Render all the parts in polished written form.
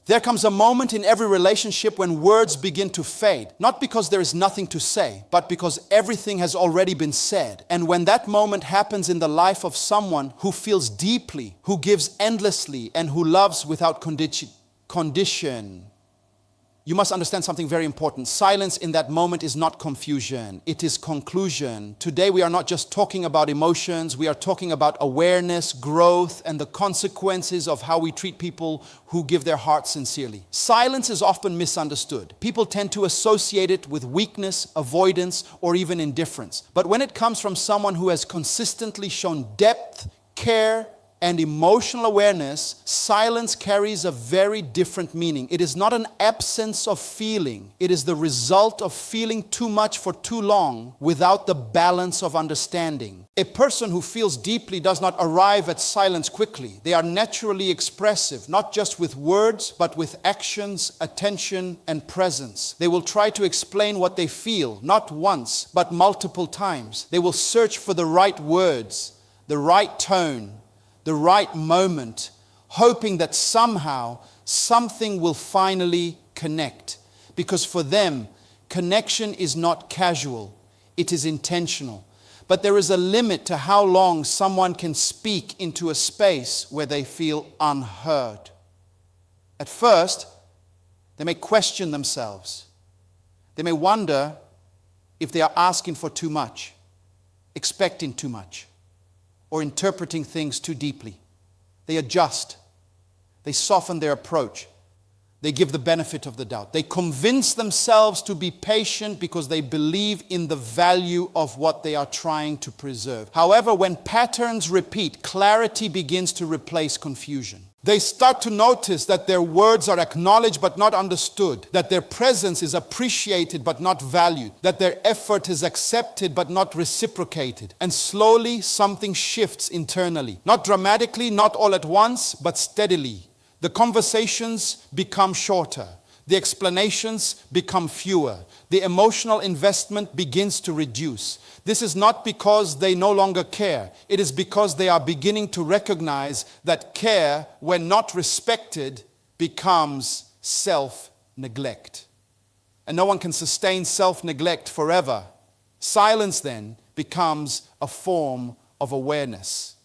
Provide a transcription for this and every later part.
There comes a moment in every relationship when words begin to fade, not because there is nothing to say, but because everything has already been said. And when that moment happens in the life of someone who feels deeply, who gives endlessly, and who loves without condition, you must understand something very important. Silence in that moment is not confusion, it is conclusion. Today we are not just talking about emotions, we are talking about awareness, growth, and the consequences of how we treat people who give their hearts sincerely. Silence is often misunderstood. People tend to associate it with weakness, avoidance, or even indifference. But when it comes from someone who has consistently shown depth, care, and emotional awareness, silence carries a very different meaning. It is not an absence of feeling. It is the result of feeling too much for too long without the balance of understanding. A person who feels deeply does not arrive at silence quickly. They are naturally expressive, not just with words, but with actions, attention, and presence. They will try to explain what they feel, not once, but multiple times. They will search for the right words, the right tone, the right moment, hoping that somehow something will finally connect. Because for them, connection is not casual, it is intentional. But there is a limit to how long someone can speak into a space where they feel unheard. At first, they may question themselves. They may wonder if they are asking for too much, expecting too much, or interpreting things too deeply. They adjust. They soften their approach. They give the benefit of the doubt. They convince themselves to be patient because they believe in the value of what they are trying to preserve. However, when patterns repeat, clarity begins to replace confusion. They start to notice that their words are acknowledged but not understood, that their presence is appreciated but not valued, that their effort is accepted but not reciprocated. And slowly something shifts internally. Not dramatically, not all at once, but steadily. The conversations become shorter. The explanations become fewer. The emotional investment begins to reduce. This is not because they no longer care. It is because they are beginning to recognize that care, when not respected, becomes self-neglect. And no one can sustain self-neglect forever. Silence then becomes a form of awareness.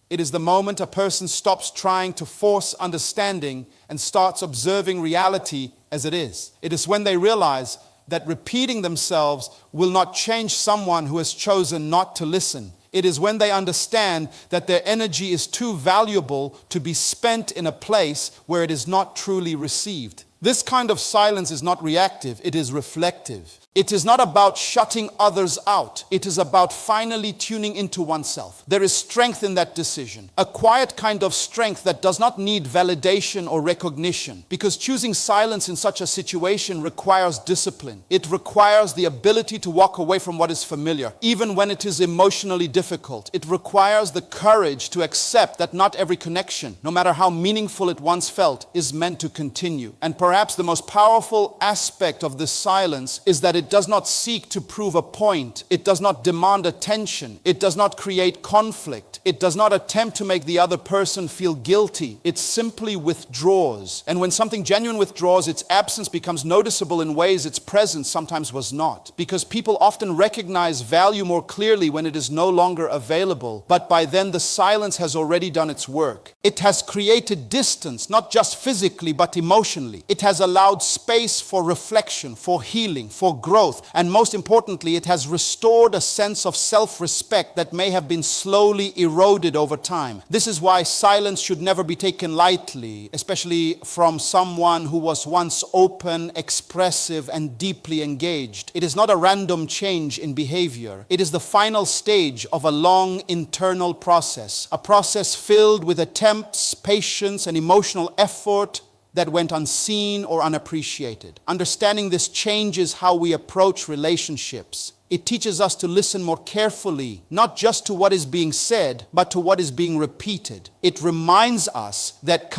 It is the moment a person stops trying to force understanding and starts observing reality as it is. It is when they realize that repeating themselves will not change someone who has chosen not to listen. It is when they understand that their energy is too valuable to be spent in a place where it is not truly received. This kind of silence is not reactive, it is reflective. It is not about shutting others out. It is about finally tuning into oneself. There is strength in that decision. A quiet kind of strength that does not need validation or recognition. Because choosing silence in such a situation requires discipline. It requires the ability to walk away from what is familiar, even when it is emotionally difficult. It requires the courage to accept that not every connection, no matter how meaningful it once felt, is meant to continue. And perhaps the most powerful aspect of this silence is that it does not seek to prove a point. It does not demand attention. It does not create conflict. It does not attempt to make the other person feel guilty. It simply withdraws. And when something genuine withdraws, its absence becomes noticeable in ways its presence sometimes was not. Because people often recognize value more clearly when it is no longer available. But by then, the silence has already done its work. It has created distance, not just physically, but emotionally. It has allowed space for reflection, for healing, for growth, and most importantly, it has restored a sense of self-respect that may have been slowly eroded over time. This is why silence should never be taken lightly, especially from someone who was once open, expressive, and deeply engaged. It is not a random change in behavior. It is the final stage of a long internal process, a process filled with attempts, patience, and emotional effort that went unseen or unappreciated. Understanding this changes how we approach relationships. It teaches us to listen more carefully, not just to what is being said, but to what is being repeated. It reminds us that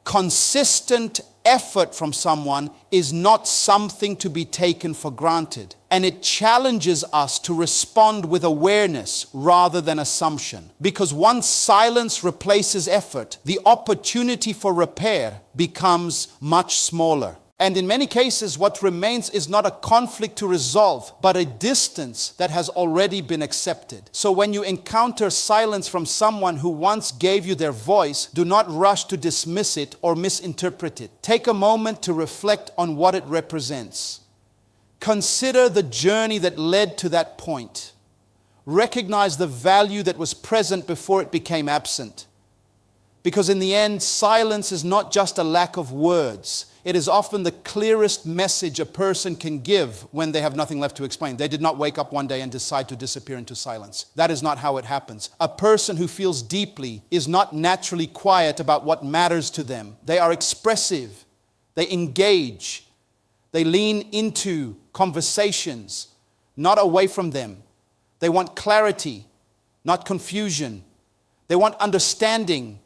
consistent effort from someone is not something to be taken for granted. And it challenges us to respond with awareness rather than assumption. Because once silence replaces effort, the opportunity for repair becomes much smaller. And in many cases, what remains is not a conflict to resolve, but a distance that has already been accepted. So when you encounter silence from someone who once gave you their voice, do not rush to dismiss it or misinterpret it. Take a moment to reflect on what it represents. Consider the journey that led to that point. Recognize the value that was present before it became absent. Because in the end, silence is not just a lack of words. It is often the clearest message a person can give when they have nothing left to explain. They did not wake up one day and decide to disappear into silence. That is not how it happens. A person who feels deeply is not naturally quiet about what matters to them. They are expressive. They engage. They lean into conversations, not away from them. They want clarity, not confusion. They want understanding,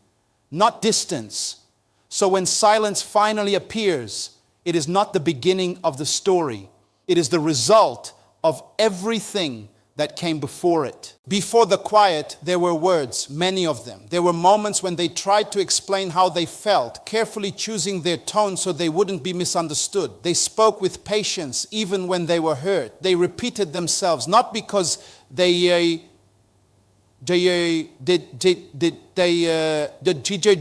not distance. So when silence finally appears, it is not the beginning of the story. It is the result of everything that came before it. Before the quiet, there were words, many of them. There were moments when they tried to explain how they felt, carefully choosing their tone so they wouldn't be misunderstood. They spoke with patience even when they were hurt. They repeated themselves, not because they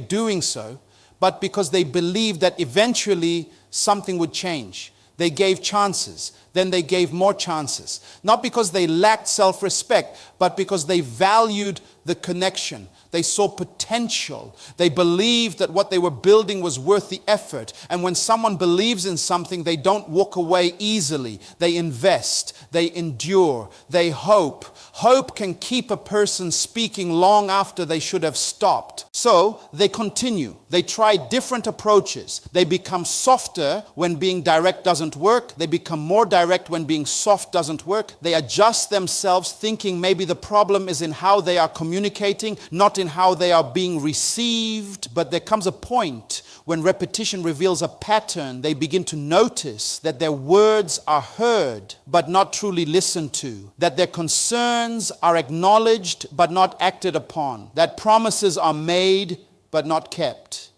doing so, but because they believed that eventually something would change. They gave chances, then they gave more chances. Not because they lacked self-respect, but because they valued the connection. They saw potential. They believed that what they were building was worth the effort. And when someone believes in something, they don't walk away easily. They invest, they endure, they hope. Hope can keep a person speaking long after they should have stopped. So they continue. They try different approaches. They become softer when being direct doesn't work. They become more direct when being soft doesn't work. They adjust themselves, thinking maybe the problem is in how they are communicating, not in how they are being received. But there comes a point when repetition reveals a pattern. They begin to notice that their words are heard but not truly listened to, that their concerns are acknowledged but not acted upon, that promises are made but not kept.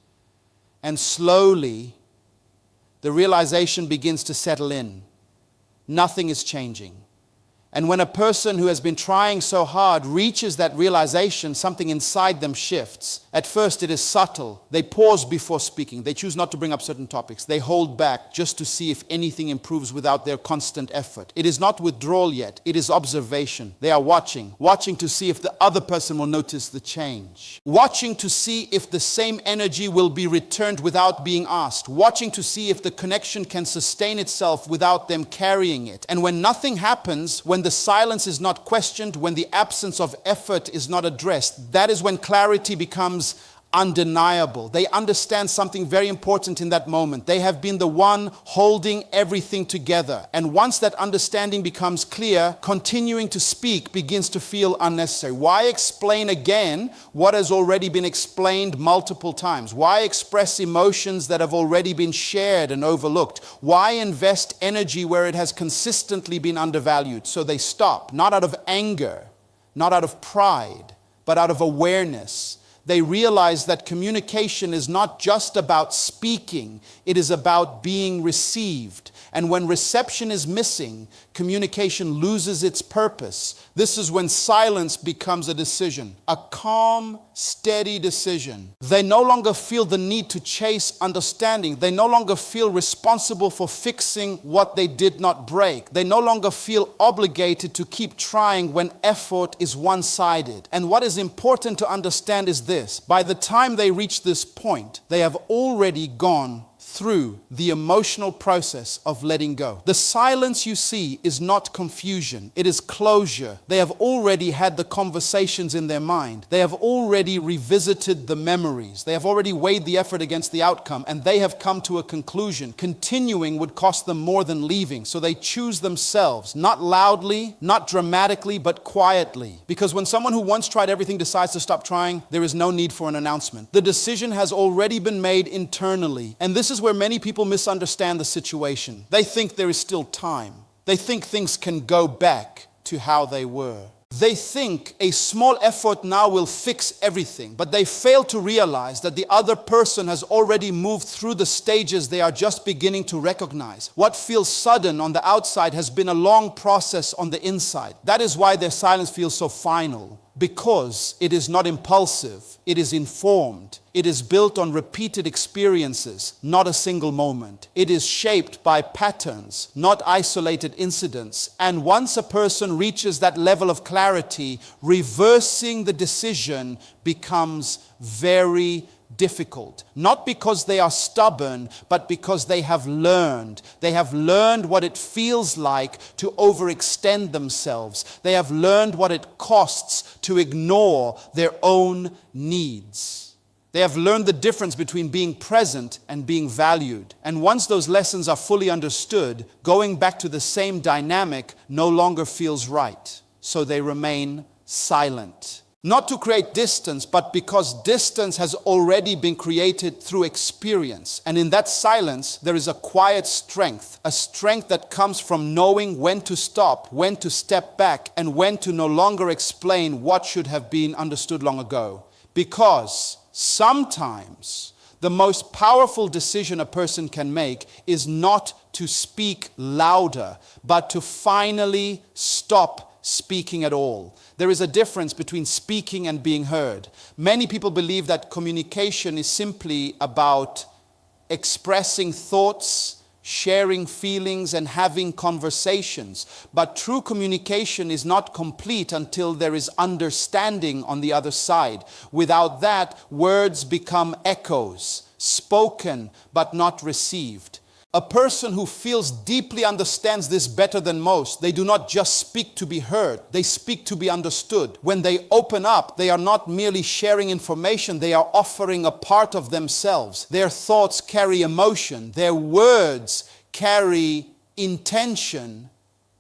And slowly, the realization begins to settle in. Nothing is changing. And when a person who has been trying so hard reaches that realization, something inside them shifts. At first it is subtle. They pause before speaking. They choose not to bring up certain topics. They hold back just to see if anything improves without their constant effort. It is not withdrawal yet. It is observation. They are watching to see if the other person will notice the change. Watching to see if the same energy will be returned without being asked. Watching to see if the connection can sustain itself without them carrying it. And when nothing happens, when the silence is not questioned, when the absence of effort is not addressed, that is when clarity becomes undeniable. They understand something very important in that moment. They have been the one holding everything together. And once that understanding becomes clear, continuing to speak begins to feel unnecessary. Why explain again what has already been explained multiple times? Why express emotions that have already been shared and overlooked? Why invest energy where it has consistently been undervalued? So they stop, not out of anger, not out of pride, but out of awareness. They realize that communication is not just about speaking, it is about being received. And when reception is missing, communication loses its purpose. This is when silence becomes a decision, a calm, steady decision. They no longer feel the need to chase understanding. They no longer feel responsible for fixing what they did not break. They no longer feel obligated to keep trying when effort is one-sided. And what is important to understand is this: by the time they reach this point, they have already gone through the emotional process of letting go. The silence you see is not confusion, it is closure. They have already had the conversations in their mind. They have already revisited the memories. They have already weighed the effort against the outcome, and they have come to a conclusion. Continuing would cost them more than leaving, so they choose themselves, not loudly, not dramatically, but quietly. Because when someone who once tried everything decides to stop trying, there is no need for an announcement. The decision has already been made internally, and this is where many people misunderstand the situation. They think there is still time. They think things can go back to how they were. They think a small effort now will fix everything, but they fail to realize that the other person has already moved through the stages they are just beginning to recognize. What feels sudden on the outside has been a long process on the inside. That is why their silence feels so final, because it is not impulsive, it is informed. It is built on repeated experiences, not a single moment. It is shaped by patterns, not isolated incidents. And once a person reaches that level of clarity, reversing the decision becomes very difficult. Not because they are stubborn, but because they have learned. They have learned what it feels like to overextend themselves. They have learned what it costs to ignore their own needs. They have learned the difference between being present and being valued. And once those lessons are fully understood, going back to the same dynamic no longer feels right. So they remain silent. Not to create distance, but because distance has already been created through experience. And in that silence, there is a quiet strength, a strength that comes from knowing when to stop, when to step back, and when to no longer explain what should have been understood long ago. Because sometimes the most powerful decision a person can make is not to speak louder, but to finally stop speaking at all. There is a difference between speaking and being heard. Many people believe that communication is simply about expressing thoughts, sharing feelings, and having conversations. But true communication is not complete until there is understanding on the other side. Without that, words become echoes, spoken but not received. A person who feels deeply understands this better than most. They do not just speak to be heard, they speak to be understood. When they open up, they are not merely sharing information, they are offering a part of themselves. Their thoughts carry emotion, their words carry intention,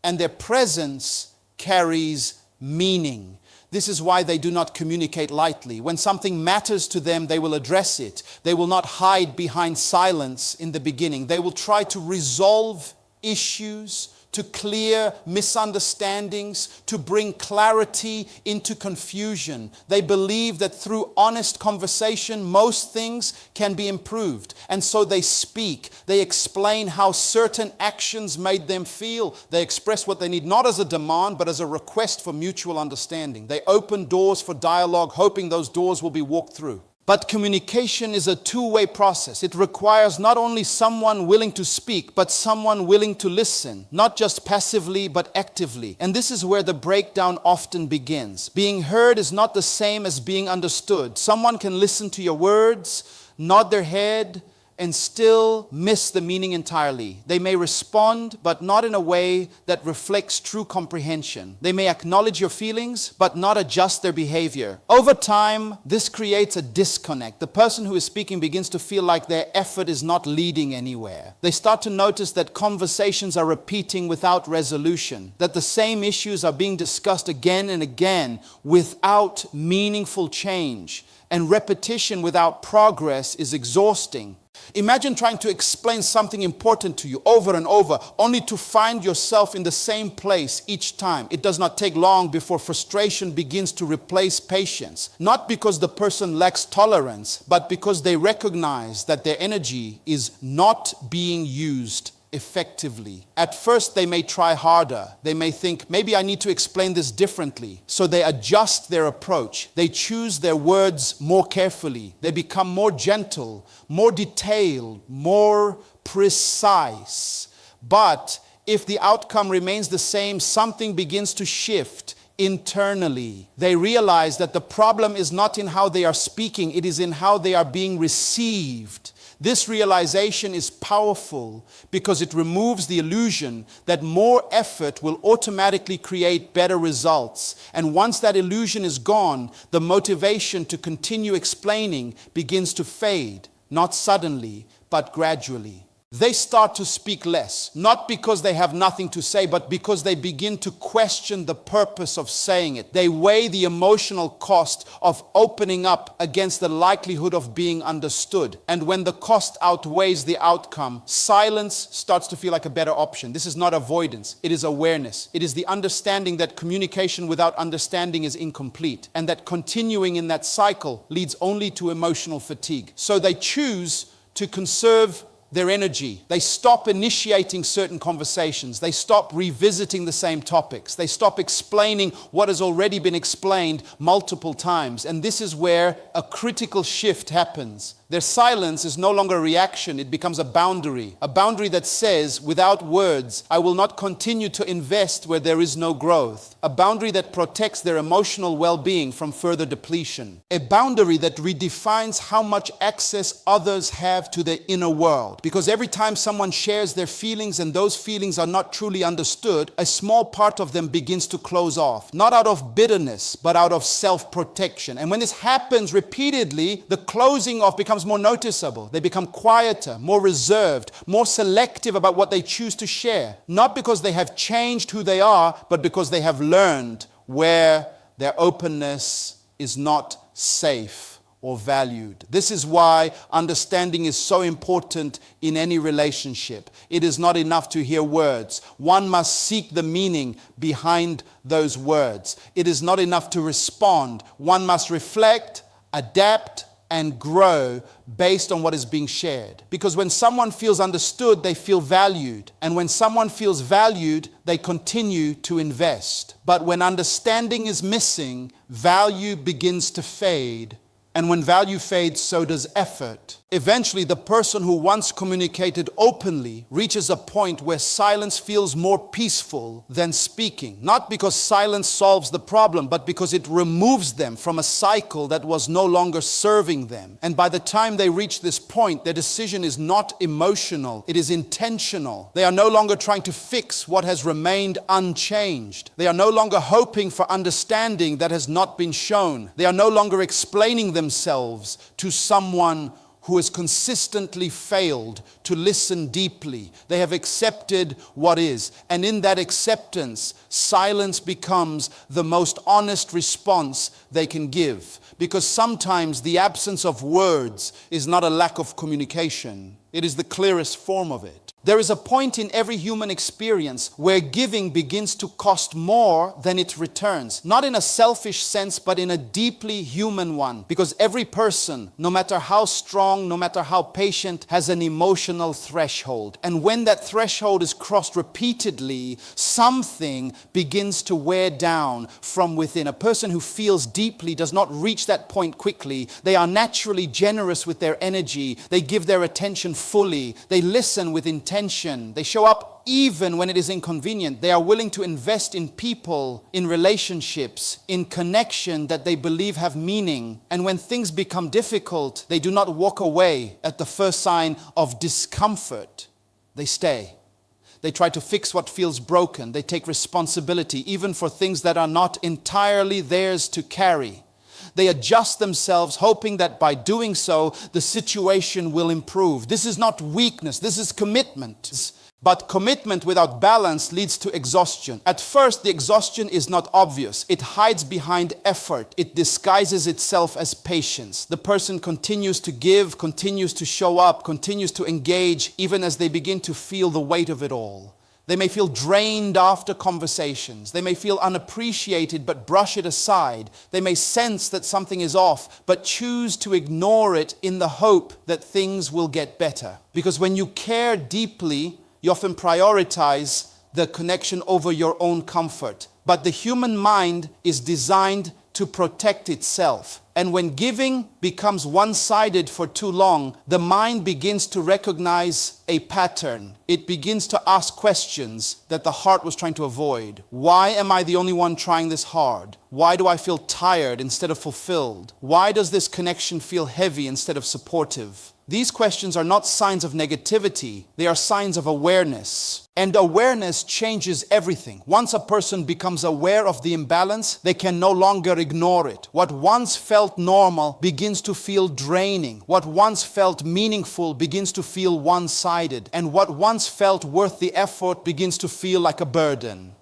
and their presence carries meaning. This is why they do not communicate lightly. When something matters to them, they will address it. They will not hide behind silence in the beginning. They will try to resolve issues, to clear misunderstandings, to bring clarity into confusion. They believe that through honest conversation, most things can be improved. And so they speak. They explain how certain actions made them feel. They express what they need, not as a demand, but as a request for mutual understanding. They open doors for dialogue, hoping those doors will be walked through. But communication is a two-way process. It requires not only someone willing to speak, but someone willing to listen, not just passively, but actively. And this is where the breakdown often begins. Being heard is not the same as being understood. Someone can listen to your words, nod their head, and still miss the meaning entirely. They may respond, but not in a way that reflects true comprehension. They may acknowledge your feelings, but not adjust their behavior. Over time, this creates a disconnect. The person who is speaking begins to feel like their effort is not leading anywhere. They start to notice that conversations are repeating without resolution, that the same issues are being discussed again and again without meaningful change. And repetition without progress is exhausting. Imagine trying to explain something important to you over and over, only to find yourself in the same place each time. It does not take long before frustration begins to replace patience. Not because the person lacks tolerance, but because they recognize that their energy is not being used effectively. At first, they may try harder. They may think, maybe I need to explain this differently. So they adjust their approach. They choose their words more carefully. They become more gentle, more detailed, more precise. But if the outcome remains the same, something begins to shift internally. They realize that the problem is not in how they are speaking, it is in how they are being received. This realization is powerful because it removes the illusion that more effort will automatically create better results. And once that illusion is gone, the motivation to continue explaining begins to fade, not suddenly, but gradually. They start to speak less, not because they have nothing to say, but because they begin to question the purpose of saying it. They weigh the emotional cost of opening up against the likelihood of being understood. And when the cost outweighs the outcome, silence starts to feel like a better option. This is not avoidance, it is awareness. It is the understanding that communication without understanding is incomplete, and that continuing in that cycle leads only to emotional fatigue. So they choose to conserve their energy. They stop initiating certain conversations. They stop revisiting the same topics. They stop explaining what has already been explained multiple times. And this is where a critical shift happens. Their silence is no longer a reaction, it becomes a boundary that says, without words, I will not continue to invest where there is no growth. A boundary that protects their emotional well-being from further depletion. A boundary that redefines how much access others have to their inner world. Because every time someone shares their feelings and those feelings are not truly understood, a small part of them begins to close off. Not out of bitterness, but out of self-protection. And when this happens repeatedly, the closing off becomes more noticeable. They become quieter, more reserved, more selective about what they choose to share. Not because they have changed who they are, but because they have learned where their openness is not safe or valued. This is why understanding is so important in any relationship. It is not enough to hear words. One must seek the meaning behind those words. It is not enough to respond. One must reflect, adapt, and grow based on what is being shared. Because when someone feels understood, they feel valued. And when someone feels valued, they continue to invest. But when understanding is missing, value begins to fade. And when value fades, so does effort. Eventually, the person who once communicated openly reaches a point where silence feels more peaceful than speaking. Not because silence solves the problem, but because it removes them from a cycle that was no longer serving them. And by the time they reach this point, their decision is not emotional, it is intentional. They are no longer trying to fix what has remained unchanged. They are no longer hoping for understanding that has not been shown. They are no longer explaining themselves to someone who has consistently failed to listen deeply. They have accepted what is. And in that acceptance, silence becomes the most honest response they can give. Because sometimes the absence of words is not a lack of communication. It is the clearest form of it. There is a point in every human experience where giving begins to cost more than it returns. Not in a selfish sense, but in a deeply human one. Because every person, no matter how strong, no matter how patient, has an emotional threshold. And when that threshold is crossed repeatedly, something begins to wear down from within. A person who feels deeply does not reach that point quickly. They are naturally generous with their energy. They give their attention fully. They listen with intention. They show up even when it is inconvenient. They are willing to invest in people, in relationships, in connection that they believe have meaning. And when things become difficult, they do not walk away at the first sign of discomfort. They stay. They try to fix what feels broken. They take responsibility, even for things that are not entirely theirs to carry. They adjust themselves, hoping that by doing so, the situation will improve. This is not weakness, this is commitment. But commitment without balance leads to exhaustion. At first, the exhaustion is not obvious. It hides behind effort. It disguises itself as patience. The person continues to give, continues to show up, continues to engage, even as they begin to feel the weight of it all. They may feel drained after conversations. They may feel unappreciated but brush it aside. They may sense that something is off but choose to ignore it in the hope that things will get better. Because when you care deeply, you often prioritize the connection over your own comfort. But the human mind is designed to protect itself. And when giving becomes one-sided for too long, the mind begins to recognize a pattern. it begins to ask questions that the heart was trying to avoid. Why am I the only one trying this hard? Why do I feel tired instead of fulfilled? Why does this connection feel heavy instead of supportive? These questions are not signs of negativity, they are signs of awareness. And awareness changes everything. Once a person becomes aware of the imbalance, they can no longer ignore it. What once felt normal begins to feel draining. What once felt meaningful begins to feel one-sided. And what once felt worth the effort begins to feel like a burden.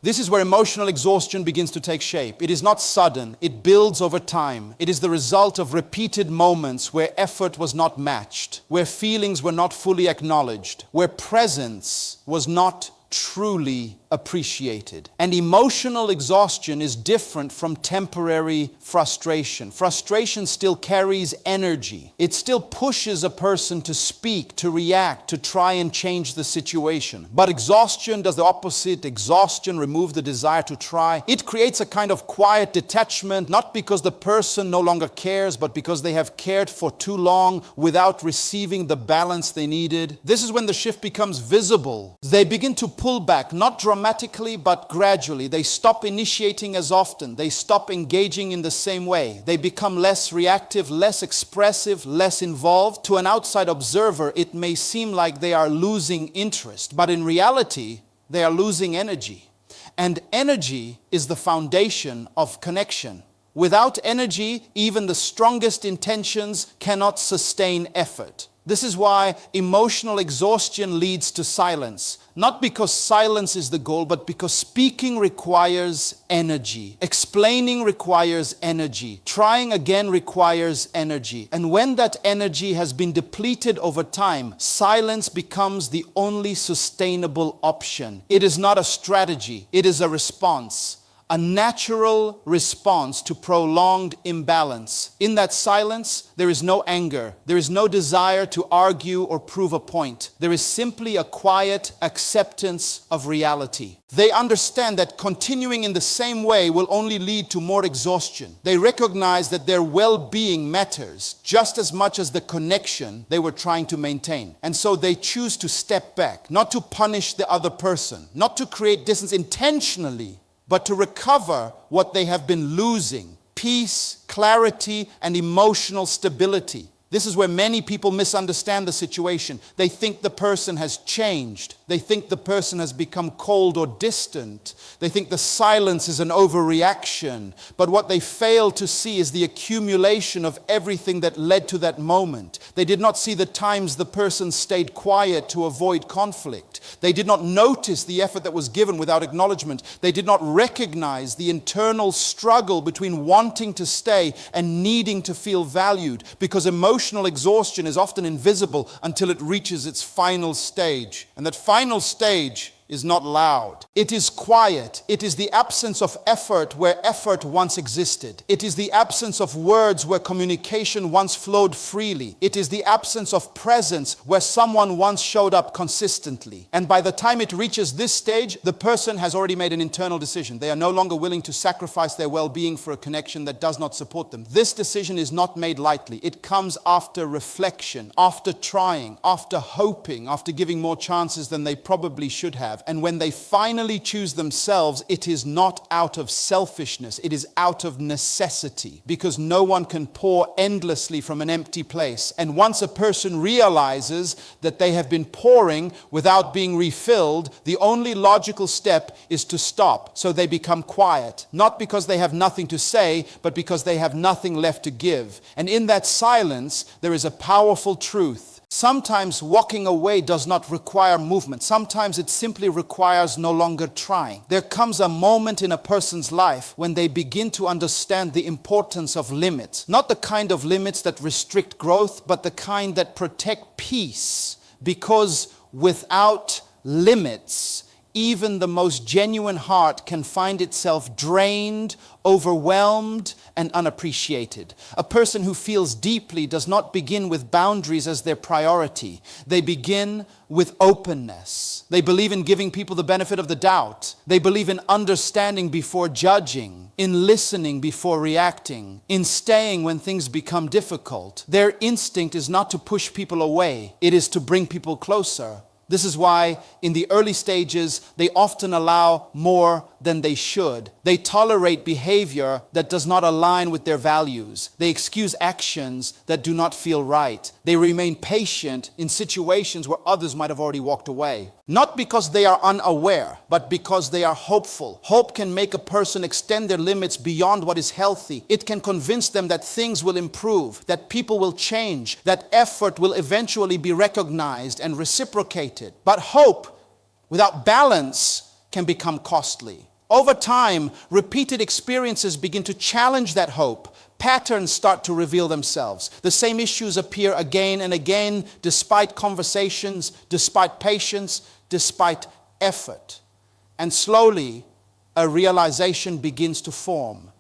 This is where emotional exhaustion begins to take shape. It is not sudden, it builds over time. It is the result of repeated moments where effort was not matched, where feelings were not fully acknowledged, where presence was not truly appreciated. And emotional exhaustion is different from temporary frustration. Frustration still carries energy. It still pushes a person to speak, to react, to try and change the situation. But exhaustion does the opposite. Exhaustion removes the desire to try. It creates a kind of quiet detachment, not because the person no longer cares, but because they have cared for too long without receiving the balance they needed. This is when the shift becomes visible. They begin to pull back, not dramatically, but gradually. They stop initiating as often. They stop engaging in the same way. They become less reactive, less expressive, less involved. To an outside observer, it may seem like they are losing interest, but in reality, they are losing energy. And energy is the foundation of connection. Without energy, even the strongest intentions cannot sustain effort. This is why emotional exhaustion leads to silence. Not because silence is the goal, but because speaking requires energy. Explaining requires energy. Trying again requires energy. And when that energy has been depleted over time, silence becomes the only sustainable option. It is not a strategy, it is a response. A natural response to prolonged imbalance. In that silence, there is no anger. There is no desire to argue or prove a point. There is simply a quiet acceptance of reality. They understand that continuing in the same way will only lead to more exhaustion. They recognize that their well-being matters just as much as the connection they were trying to maintain. And so they choose to step back, not to punish the other person, not to create distance intentionally, but to recover what they have been losing: peace, clarity, and emotional stability. This is where many people misunderstand the situation. They think the person has changed. They think the person has become cold or distant. They think the silence is an overreaction. But what they fail to see is the accumulation of everything that led to that moment. They did not see the times the person stayed quiet to avoid conflict. They did not notice the effort that was given without acknowledgement. They did not recognize the internal struggle between wanting to stay and needing to feel valued, because emotional exhaustion is often invisible until it reaches its final stage. And that final stage is not loud. It is quiet. It is the absence of effort where effort once existed. It is the absence of words where communication once flowed freely. It is the absence of presence where someone once showed up consistently. And by the time it reaches this stage, the person has already made an internal decision. They are no longer willing to sacrifice their well-being for a connection that does not support them. This decision is not made lightly. It comes after reflection, after trying, after hoping, after giving more chances than they probably should have. And when they finally choose themselves, it is not out of selfishness, it is out of necessity, because no one can pour endlessly from an empty place. And once a person realizes that they have been pouring without being refilled, the only logical step is to stop. So they become quiet, not because they have nothing to say, but because they have nothing left to give. And in that silence, there is a powerful truth. Sometimes walking away does not require movement. Sometimes it simply requires no longer trying. There comes a moment in a person's life when they begin to understand the importance of limits. Not the kind of limits that restrict growth, but the kind that protect peace. Because without limits, even the most genuine heart can find itself drained, overwhelmed, and unappreciated. A person who feels deeply does not begin with boundaries as their priority. They begin with openness. They believe in giving people the benefit of the doubt. They believe in understanding before judging, in listening before reacting, in staying when things become difficult. Their instinct is not to push people away. It is to bring people closer. This is why in the early stages, they often allow more than they should. They tolerate behavior that does not align with their values. They excuse actions that do not feel right. They remain patient in situations where others might have already walked away. Not because they are unaware, but because they are hopeful. Hope can make a person extend their limits beyond what is healthy. It can convince them that things will improve, that people will change, that effort will eventually be recognized and reciprocated. But hope without balance can become costly. Over time, repeated experiences begin to challenge that hope. Patterns start to reveal themselves. The same issues appear again and again, despite conversations, despite patience, despite effort. And slowly, a realization begins to form.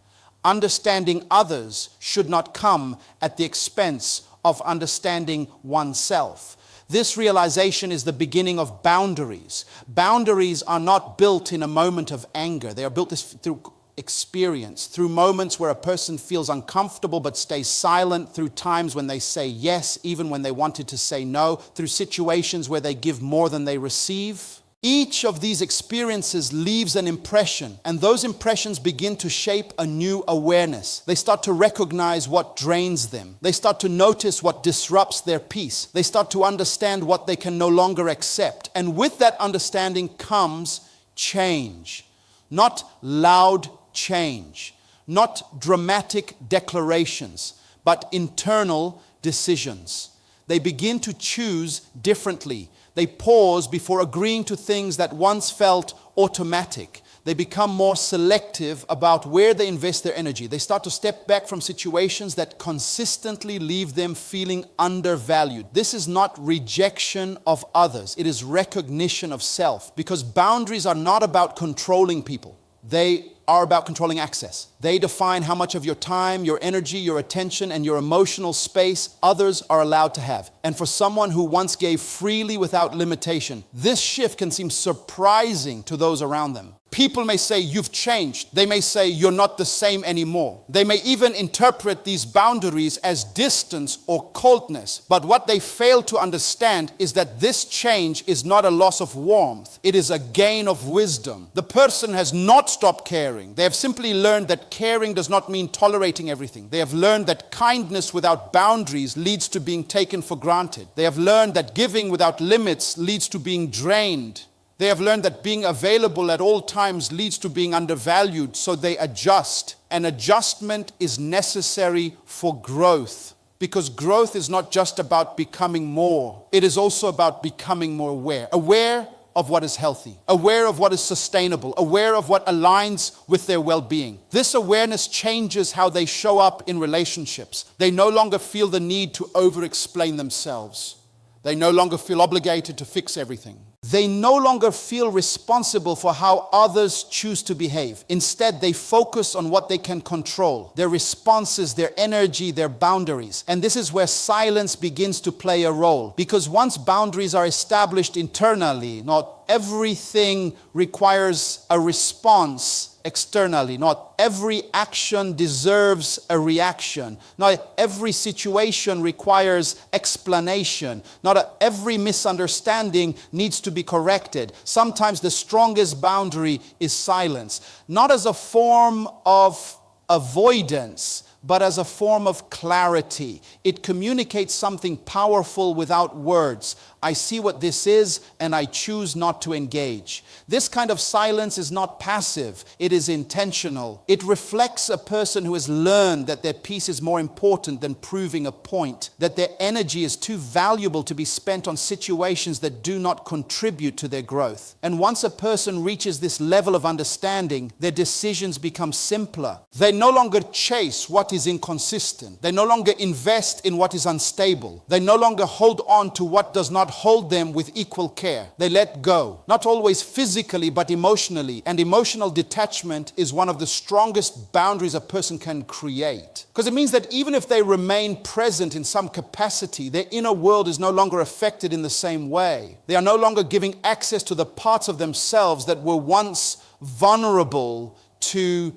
Understanding others should not come at the expense of understanding oneself. This realization is the beginning of boundaries. Boundaries are not built in a moment of anger. They are built through experience, through moments where a person feels uncomfortable but stays silent, through times when they say yes, even when they wanted to say no, through situations where they give more than they receive. Each of these experiences leaves an impression, and those impressions begin to shape a new awareness. They start to recognize what drains them. They start to notice what disrupts their peace. They start to understand what they can no longer accept. And with that understanding comes change. Not loud change, not dramatic declarations, but internal decisions. They begin to choose differently. They pause before agreeing to things that once felt automatic. They become more selective about where they invest their energy. They start to step back from situations that consistently leave them feeling undervalued. This is not rejection of others. It is recognition of self, because boundaries are not about controlling people. They are about controlling access. They define how much of your time, your energy, your attention, and your emotional space others are allowed to have. And for someone who once gave freely without limitation, this shift can seem surprising to those around them. People may say, you've changed. They may say, you're not the same anymore. They may even interpret these boundaries as distance or coldness. But what they fail to understand is that this change is not a loss of warmth. It is a gain of wisdom. The person has not stopped caring. They have simply learned that caring does not mean tolerating everything. They have learned that kindness without boundaries leads to being taken for granted. They have learned that giving without limits leads to being drained. They have learned that being available at all times leads to being undervalued, so they adjust. And adjustment is necessary for growth, because growth is not just about becoming more. It is also about becoming more aware. Aware of what is healthy, aware of what is sustainable, aware of what aligns with their well-being. This awareness changes how they show up in relationships. They no longer feel the need to over-explain themselves. They no longer feel obligated to fix everything. They no longer feel responsible for how others choose to behave. Instead, they focus on what they can control, their responses, their energy, their boundaries. And this is where silence begins to play a role. Because once boundaries are established internally, not everything requires a response externally. Not every action deserves a reaction. Not every situation requires explanation. Not every misunderstanding needs to be corrected. Sometimes the strongest boundary is silence. Not as a form of avoidance, but as a form of clarity. It communicates something powerful without words. I see what this is, and I choose not to engage. This kind of silence is not passive. It is intentional. It reflects a person who has learned that their peace is more important than proving a point, that their energy is too valuable to be spent on situations that do not contribute to their growth. And once a person reaches this level of understanding, their decisions become simpler. They no longer chase what is inconsistent. They no longer invest in what is unstable. They no longer hold on to what does not hold them with equal care. They let go, not always physically, but emotionally. And emotional detachment is one of the strongest boundaries a person can create. Because it means that even if they remain present in some capacity, their inner world is no longer affected in the same way. They are no longer giving access to the parts of themselves that were once vulnerable to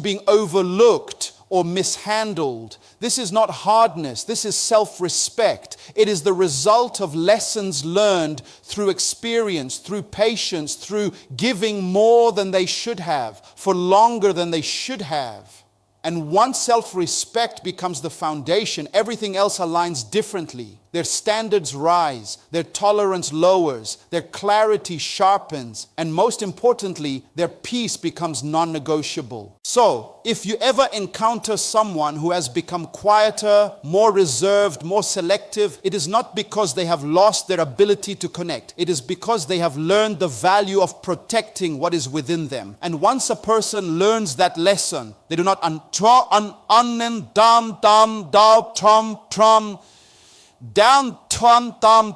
being overlooked or mishandled. This is not hardness. This is self-respect. It is the result of lessons learned through experience, through patience, through giving more than they should have, for longer than they should have. And once self-respect becomes the foundation, everything else aligns differently. Their standards rise, their tolerance lowers, their clarity sharpens, and most importantly, their peace becomes non-negotiable. So, if you ever encounter someone who has become quieter, more reserved, more selective, it is not because they have lost their ability to connect. It is because they have learned the value of protecting what is within them. And once a person learns that lesson, they do not down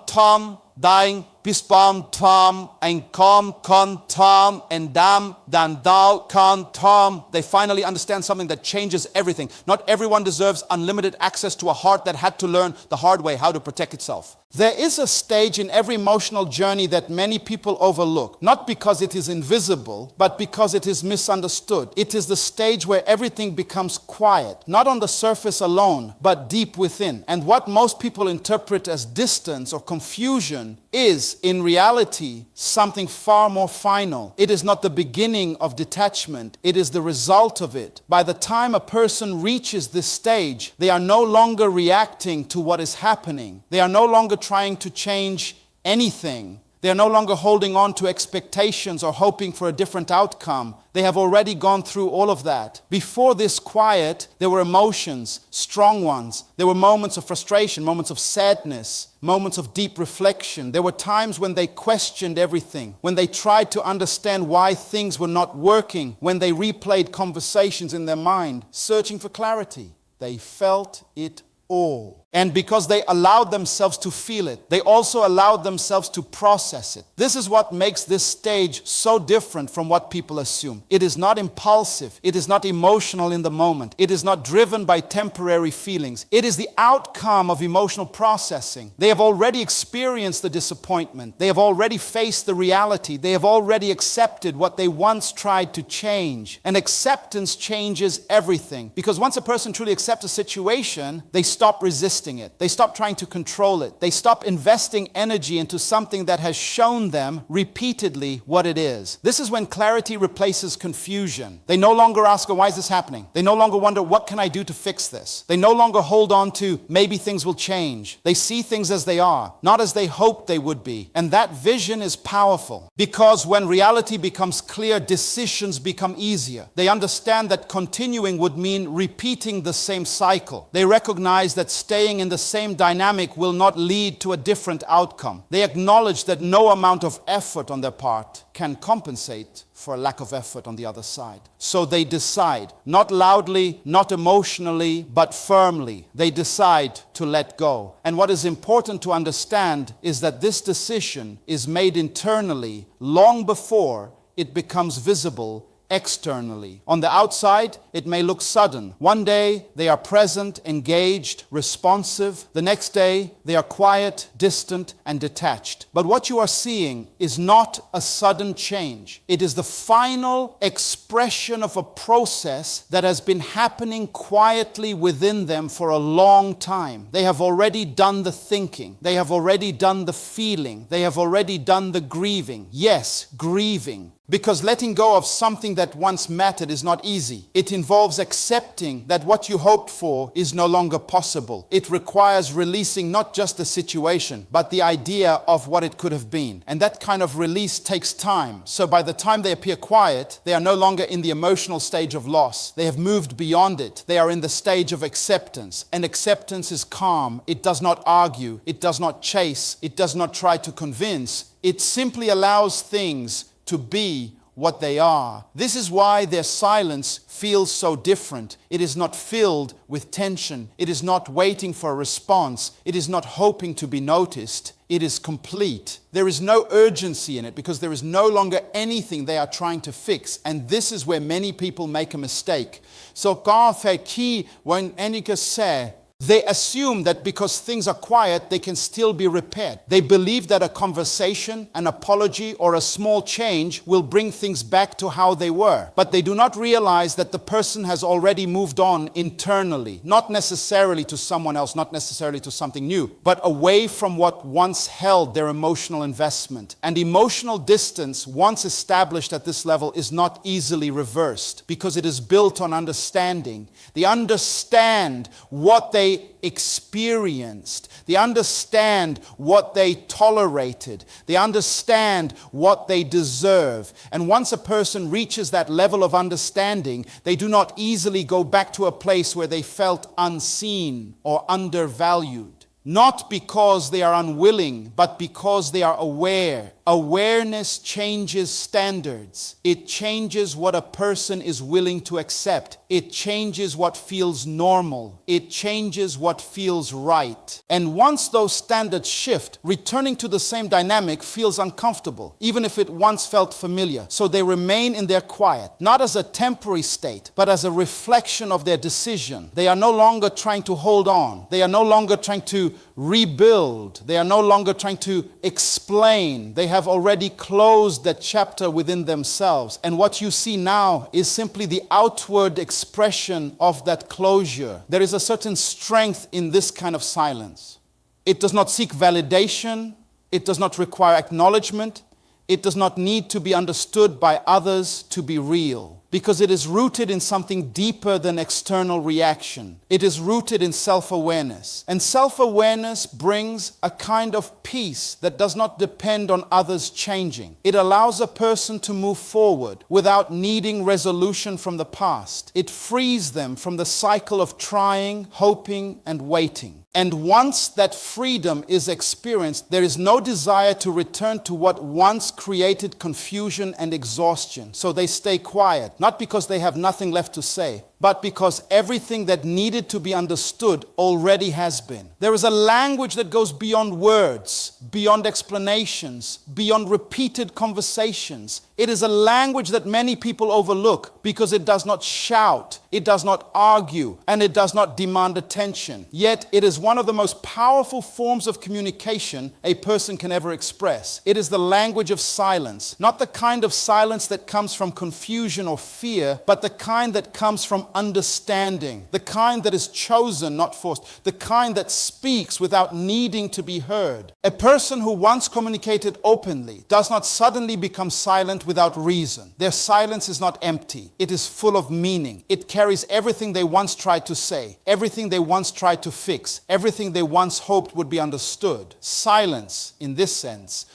tom dying bispam tom and com con tom and dam dan thou con tom. They finally understand something that changes everything. Not everyone deserves unlimited access to a heart that had to learn the hard way how to protect itself. There is a stage in every emotional journey that many people overlook, not because it is invisible, but because it is misunderstood. It is the stage where everything becomes quiet, not on the surface alone, but deep within. And what most people interpret as distance or confusion is, in reality, something far more final. It is not the beginning of detachment, it is the result of it. By the time a person reaches this stage, they are no longer reacting to what is happening. They are no longer trying to change anything. They are no longer holding on to expectations or hoping for a different outcome. They have already gone through all of that. Before this quiet, there were emotions, strong ones. There were moments of frustration, moments of sadness, moments of deep reflection. There were times when they questioned everything, when they tried to understand why things were not working, when they replayed conversations in their mind, searching for clarity. They felt it all. And because they allowed themselves to feel it, they also allowed themselves to process it. This is what makes this stage so different from what people assume. It is not impulsive. It is not emotional in the moment. It is not driven by temporary feelings. It is the outcome of emotional processing. They have already experienced the disappointment. They have already faced the reality. They have already accepted what they once tried to change. And acceptance changes everything. Because once a person truly accepts a situation, they stop resisting it. They stop trying to control it. They stop investing energy into something that has shown them repeatedly what it is. This is when clarity replaces confusion. They no longer ask, why is this happening? They no longer wonder, what can I do to fix this? They no longer hold on to, maybe things will change. They see things as they are, not as they hoped they would be. And that vision is powerful because when reality becomes clear, decisions become easier. They understand that continuing would mean repeating the same cycle. They recognize that staying in the same dynamic will not lead to a different outcome. They acknowledge that no amount of effort on their part can compensate for a lack of effort on the other side. So they decide, not loudly, not emotionally, but firmly. They decide to let go. And what is important to understand is that this decision is made internally long before it becomes visible externally. On the outside, it may look sudden. One day, they are present, engaged, responsive. The next day, they are quiet, distant, and detached. But what you are seeing is not a sudden change. It is the final expression of a process that has been happening quietly within them for a long time. They have already done the thinking. They have already done the feeling. They have already done the grieving. Yes, grieving. Because letting go of something that once mattered is not easy. It involves accepting that what you hoped for is no longer possible. It requires releasing not just the situation, but the idea of what it could have been. And that kind of release takes time. So by the time they appear quiet, they are no longer in the emotional stage of loss. They have moved beyond it. They are in the stage of acceptance. And acceptance is calm. It does not argue. It does not chase. It does not try to convince. It simply allows things to be what they are. This is why their silence feels so different. It is not filled with tension. It is not waiting for a response. It is not hoping to be noticed. It is complete. There is no urgency in it because there is no longer anything they are trying to fix. And this is where many people make a mistake. So quand fait qui when enika say They assume that because things are quiet, they can still be repaired. They believe that a conversation, an apology, or a small change will bring things back to how they were. But they do not realize that the person has already moved on internally, not necessarily to someone else, not necessarily to something new, but away from what once held their emotional investment. And emotional distance, once established at this level, is not easily reversed because it is built on understanding. They understand what they experienced. They understand what they tolerated. They understand what they deserve. And once a person reaches that level of understanding, they do not easily go back to a place where they felt unseen or undervalued. Not because they are unwilling, but because they are aware. Awareness changes standards. It changes what a person is willing to accept. It changes what feels normal. It changes what feels right. And once those standards shift, returning to the same dynamic feels uncomfortable, even if it once felt familiar. So they remain in their quiet, not as a temporary state, but as a reflection of their decision. They are no longer trying to hold on. They are no longer trying to rebuild. They are no longer trying to explain. They have already closed that chapter within themselves. And what you see now is simply the outward expression of that closure. There is a certain strength in this kind of silence. It does not seek validation. It does not require acknowledgement. It does not need to be understood by others to be real. Because it is rooted in something deeper than external reaction. It is rooted in self-awareness. And self-awareness brings a kind of peace that does not depend on others changing. It allows a person to move forward without needing resolution from the past. It frees them from the cycle of trying, hoping, and waiting. And once that freedom is experienced, there is no desire to return to what once created confusion and exhaustion. So they stay quiet, not because they have nothing left to say, but because everything that needed to be understood already has been. There is a language that goes beyond words, beyond explanations, beyond repeated conversations. It is a language that many people overlook because it does not shout, it does not argue, and it does not demand attention. Yet it is one of the most powerful forms of communication a person can ever express. It is the language of silence, not the kind of silence that comes from confusion or fear, but the kind that comes from understanding, the kind that is chosen, not forced, the kind that speaks without needing to be heard. A person who once communicated openly does not suddenly become silent without reason. Their silence is not empty. It is full of meaning. It carries everything they once tried to say, everything they once tried to fix, everything they once hoped would be understood. Silence, in this sense,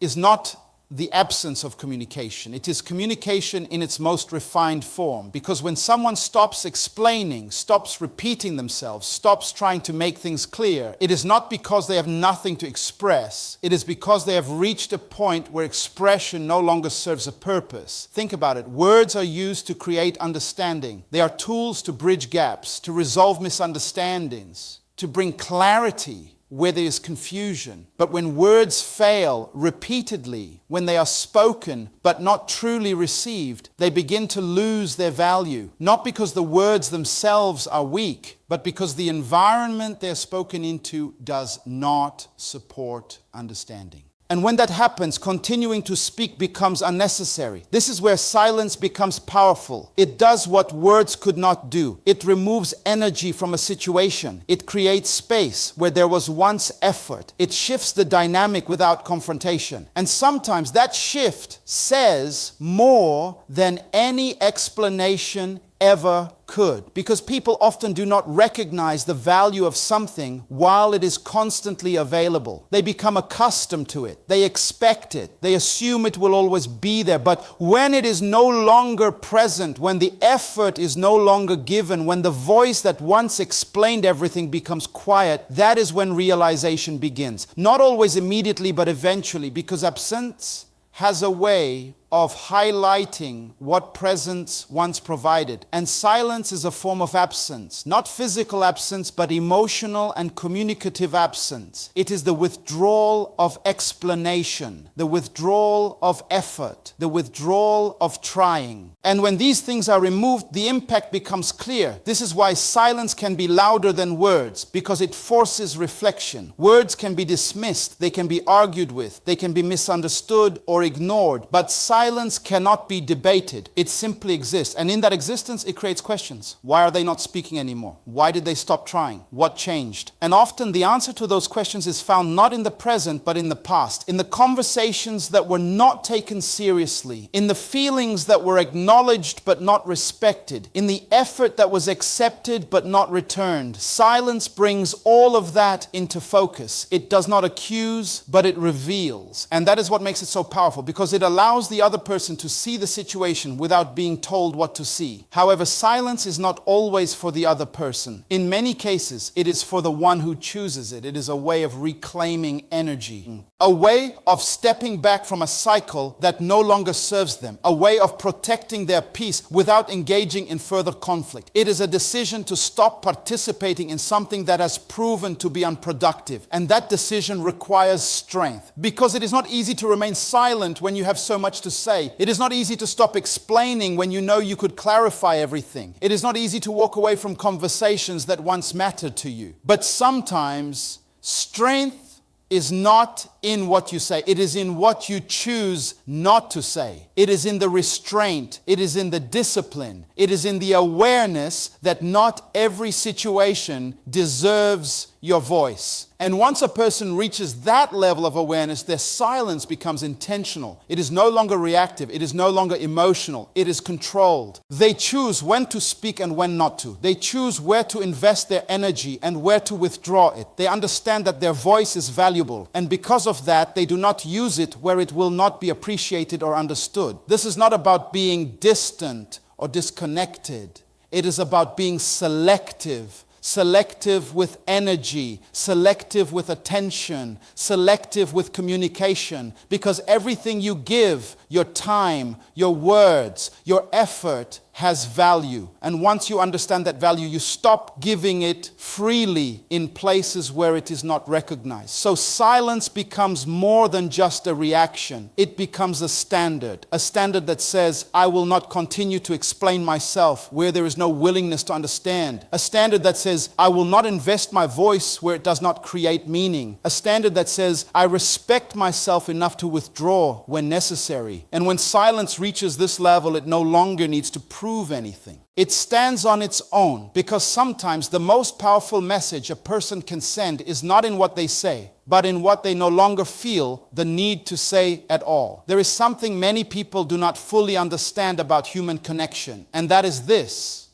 is not the absence of communication. It is communication in its most refined form. Because when someone stops explaining, stops repeating themselves, stops trying to make things clear, it is not because they have nothing to express. It is because they have reached a point where expression no longer serves a purpose. Think about it. Words are used to create understanding. They are tools to bridge gaps, to resolve misunderstandings, to bring clarity where there is confusion. But when words fail repeatedly, when they are spoken but not truly received, they begin to lose their value. Not because the words themselves are weak, but because the environment they're spoken into does not support understanding. And when that happens, continuing to speak becomes unnecessary. This is where silence becomes powerful. It does what words could not do. It removes energy from a situation. It creates space where there was once effort. It shifts the dynamic without confrontation. And sometimes that shift says more than any explanation ever could. Because people often do not recognize the value of something while it is constantly available. They become accustomed to it. They expect it. They assume it will always be there. But when it is no longer present, when the effort is no longer given, when the voice that once explained everything becomes quiet, that is when realization begins. Not always immediately, but eventually, because absence has a way of highlighting what presence once provided. And silence is a form of absence, not physical absence, but emotional and communicative absence. It is the withdrawal of explanation, the withdrawal of effort, the withdrawal of trying. And when these things are removed, the impact becomes clear. This is why silence can be louder than words, because it forces reflection. Words can be dismissed, they can be argued with, they can be misunderstood or ignored, but silence cannot be debated. It simply exists. And in that existence, it creates questions. Why are they not speaking anymore? Why did they stop trying? What changed? And often the answer to those questions is found not in the present, but in the past. In the conversations that were not taken seriously, in the feelings that were acknowledged but not respected, in the effort that was accepted but not returned. Silence brings all of that into focus. It does not accuse, but it reveals. And that is what makes it so powerful, because it allows the other person to see the situation without being told what to see. However, silence is not always for the other person. In many cases, it is for the one who chooses it. It is a way of reclaiming energy, a way of stepping back from a cycle that no longer serves them, a way of protecting their peace without engaging in further conflict. It is a decision to stop participating in something that has proven to be unproductive. And that decision requires strength, because it is not easy to remain silent when you have so much to say. It is not easy to stop explaining when you know you could clarify everything. It is not easy to walk away from conversations that once mattered to you. But sometimes strength is not in what you say. It is in what you choose not to say. It is in the restraint. It is in the discipline. It is in the awareness that not every situation deserves your voice. And once a person reaches that level of awareness, their silence becomes intentional. It is no longer reactive. It is no longer emotional. It is controlled. They choose when to speak and when not to. They choose where to invest their energy and where to withdraw it. They understand that their voice is valuable. And because of that, they do not use it where it will not be appreciated or understood. This is not about being distant or disconnected. It is about being selective. Selective with energy, selective with attention, selective with communication, because everything you give, your time, your words, your effort, has value. And once you understand that value, you stop giving it freely in places where it is not recognized. So silence becomes more than just a reaction. It becomes a standard that says, I will not continue to explain myself where there is no willingness to understand. A standard that says, I will not invest my voice where it does not create meaning. A standard that says, I respect myself enough to withdraw when necessary. And when silence reaches this level, it no longer needs to prove anything. It stands on its own, because sometimes the most powerful message a person can send is not in what they say, but in what they no longer feel the need to say at all. There is something many people do not fully understand about human connection, and that is this: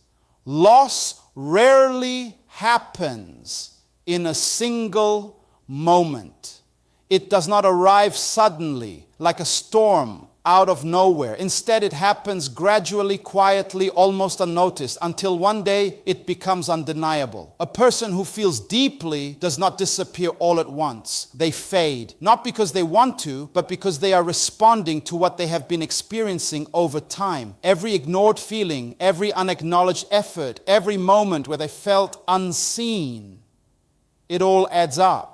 loss rarely happens in a single moment. It does not arrive suddenly like a storm out of nowhere. Instead, it happens gradually, quietly, almost unnoticed, until one day it becomes undeniable. A person who feels deeply does not disappear all at once. They fade, not because they want to, but because they are responding to what they have been experiencing over time. Every ignored feeling, every unacknowledged effort, every moment where they felt unseen, it all adds up.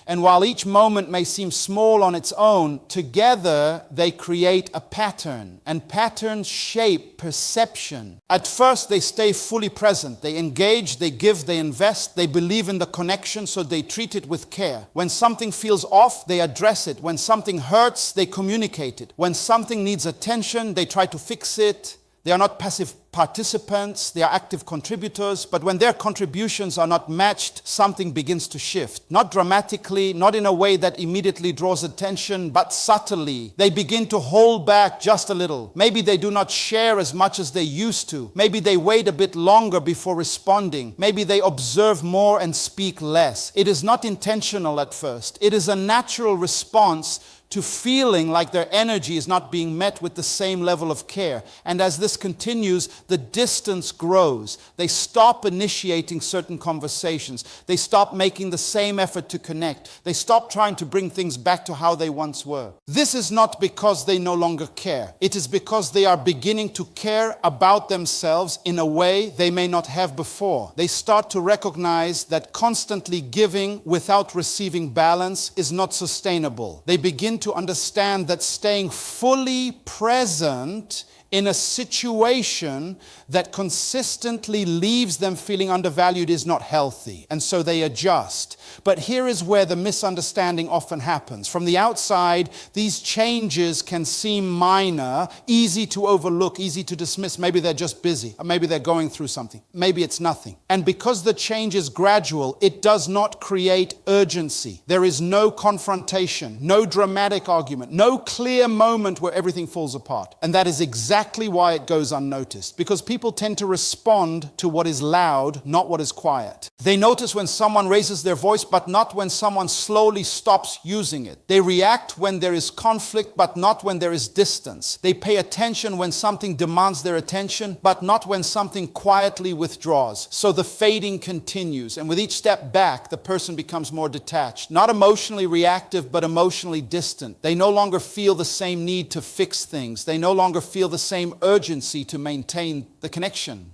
And while each moment may seem small on its own, together they create a pattern, and patterns shape perception. At first, they stay fully present. They engage, they give, they invest, they believe in the connection, so they treat it with care. When something feels off, they address it. When something hurts, they communicate it. When something needs attention, they try to fix it. They are not passive participants, they are active contributors, but when their contributions are not matched, something begins to shift. Not dramatically, not in a way that immediately draws attention, but subtly. They begin to hold back just a little. Maybe they do not share as much as they used to. Maybe they wait a bit longer before responding. Maybe they observe more and speak less. It is not intentional at first. It is a natural response to feeling like their energy is not being met with the same level of care. And as this continues, the distance grows. They stop initiating certain conversations. They stop making the same effort to connect. They stop trying to bring things back to how they once were. This is not because they no longer care. It is because they are beginning to care about themselves in a way they may not have before. They start to recognize that constantly giving without receiving balance is not sustainable. They begin to understand that staying fully present in a situation that consistently leaves them feeling undervalued is not healthy. And so they adjust. But here is where the misunderstanding often happens. From the outside, these changes can seem minor, easy to overlook, easy to dismiss. Maybe they're just busy, or maybe they're going through something. Maybe it's nothing. And because the change is gradual, it does not create urgency. There is no confrontation, no dramatic argument, no clear moment where everything falls apart. And that is exactly why it goes unnoticed. Because people tend to respond to what is loud, not what is quiet. They notice when someone raises their voice, but not when someone slowly stops using it. They react when there is conflict, but not when there is distance. They pay attention when something demands their attention, but not when something quietly withdraws. So the fading continues, and with each step back, the person becomes more detached. Not emotionally reactive, but emotionally distant. They no longer feel the same need to fix things. They no longer feel the same urgency to maintain the connection.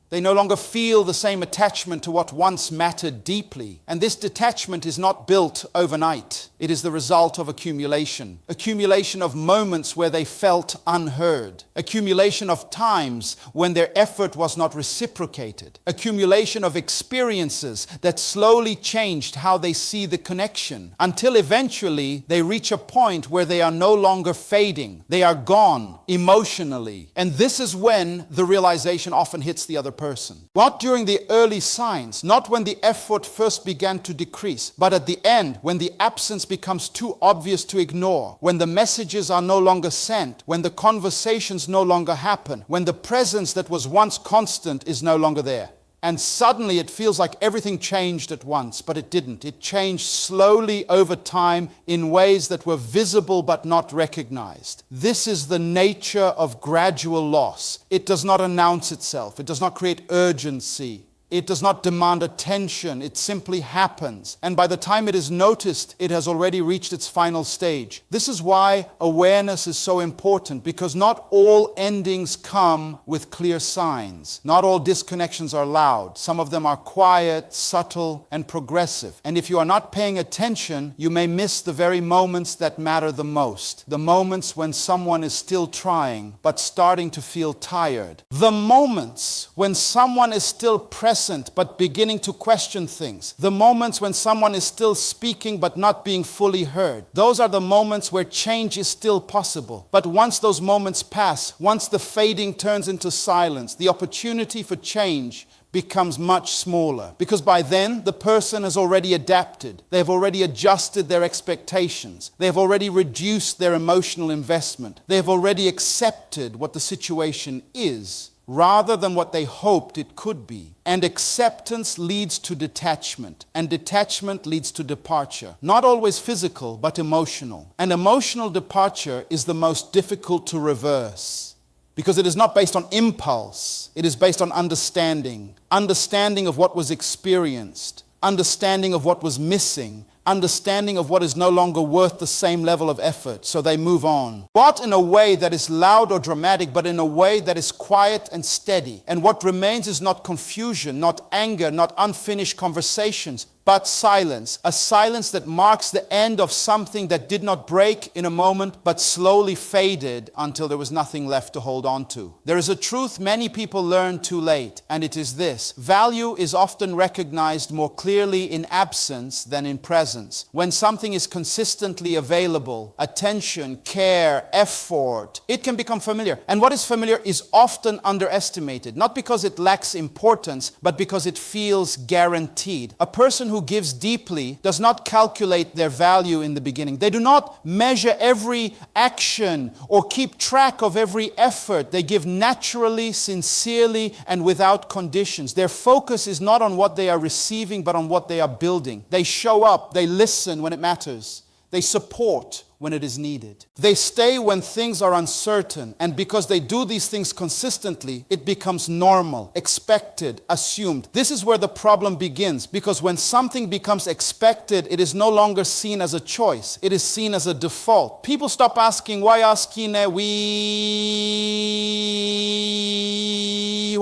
They no longer feel the same attachment to what once mattered deeply. And this detachment is not built overnight. It is the result of accumulation. Accumulation of moments where they felt unheard. Accumulation of times when their effort was not reciprocated. Accumulation of experiences that slowly changed how they see the connection. Until eventually they reach a point where they are no longer fading. They are gone emotionally. And this is when the realization often hits the other person. Not during the early signs, not when the effort first began to decrease, but at the end, when the absence becomes too obvious to ignore, when the messages are no longer sent, when the conversations no longer happen, when the presence that was once constant is no longer there. And suddenly it feels like everything changed at once, but it didn't. It changed slowly over time in ways that were visible but not recognized. This is the nature of gradual loss. It does not announce itself. It does not create urgency. It does not demand attention. It simply happens. And by the time it is noticed, it has already reached its final stage. This is why awareness is so important, because not all endings come with clear signs. Not all disconnections are loud. Some of them are quiet, subtle, and progressive. And if you are not paying attention, you may miss the very moments that matter the most. The moments when someone is still trying, but starting to feel tired. The moments when someone is still present but beginning to question things. The moments when someone is still speaking but not being fully heard. Those are the moments where change is still possible. But once those moments pass, once the fading turns into silence, the opportunity for change becomes much smaller. Because by then, the person has already adapted. They have already adjusted their expectations. They have already reduced their emotional investment. They have already accepted what the situation is, rather than what they hoped it could be. And acceptance leads to detachment, and detachment leads to departure. Not always physical, but emotional. And emotional departure is the most difficult to reverse, because it is not based on impulse. It is based on understanding. Understanding of what was experienced. Understanding of what was missing. Understanding of what is no longer worth the same level of effort, so they move on. Not in a way that is loud or dramatic, but in a way that is quiet and steady. And what remains is not confusion, not anger, not unfinished conversations, but silence. A silence that marks the end of something that did not break in a moment, but slowly faded until there was nothing left to hold on to. There is a truth many people learn too late, and it is this: value is often recognized more clearly in absence than in presence. When something is consistently available, attention, care, effort, it can become familiar. And what is familiar is often underestimated, not because it lacks importance, but because it feels guaranteed. A person who gives deeply does not calculate their value in the beginning. They do not measure every action or keep track of every effort. They give naturally, sincerely, and without conditions. Their focus is not on what they are receiving, but on what they are building. They show up, they listen when it matters. They support when it is needed. They stay when things are uncertain, and because they do these things consistently, it becomes normal, expected, assumed. This is where the problem begins, because when something becomes expected, it is no longer seen as a choice. It is seen as a default. People stop asking, why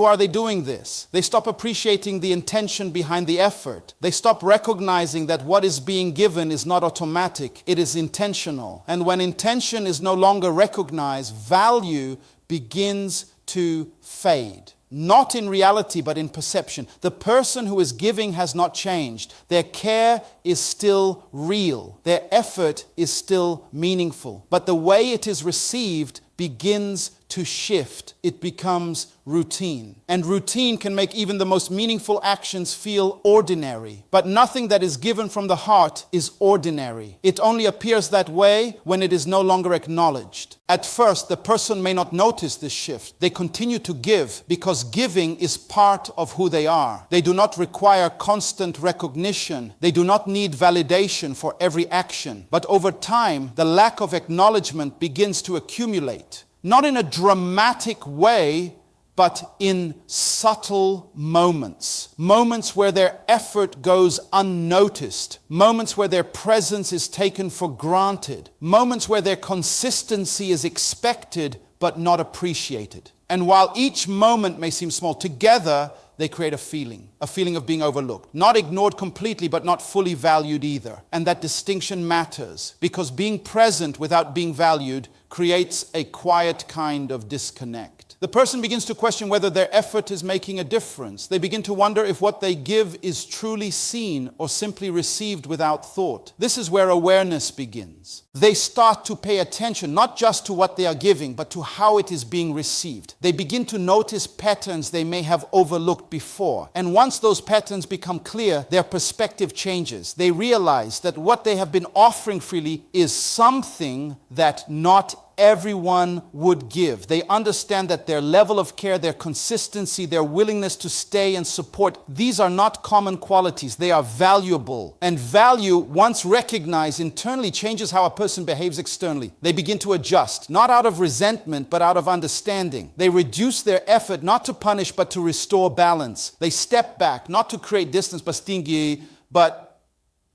are they doing this? They stop appreciating the intention behind the effort. They stop recognizing that what is being given is not automatic, it is intentional. And when intention is no longer recognized, value begins to fade. Not in reality, but in perception. The person who is giving has not changed. Their care is still real. Their effort is still meaningful. But the way it is received begins to shift. It becomes routine. And routine can make even the most meaningful actions feel ordinary. But nothing that is given from the heart is ordinary. It only appears that way when it is no longer acknowledged. At first, the person may not notice this shift. They continue to give because giving is part of who they are. They do not require constant recognition. They do not need validation for every action. But over time, the lack of acknowledgement begins to accumulate. Not in a dramatic way, but in subtle moments. Moments where their effort goes unnoticed. Moments where their presence is taken for granted. Moments where their consistency is expected but not appreciated. And while each moment may seem small, together they create a feeling of being overlooked. Not ignored completely, but not fully valued either. And that distinction matters, because being present without being valued creates a quiet kind of disconnect. The person begins to question whether their effort is making a difference. They begin to wonder if what they give is truly seen or simply received without thought. This is where awareness begins. They start to pay attention, not just to what they are giving, but to how it is being received. They begin to notice patterns they may have overlooked before. And once those patterns become clear, their perspective changes. They realize that what they have been offering freely is something that not everyone would give. They understand that their level of care, their consistency, their willingness to stay and support, these are not common qualities. They are valuable. And value, once recognized internally, changes how a person behaves externally. They begin to adjust, not out of resentment, but out of understanding. They reduce their effort, not to punish, but to restore balance. They step back, not to create distance,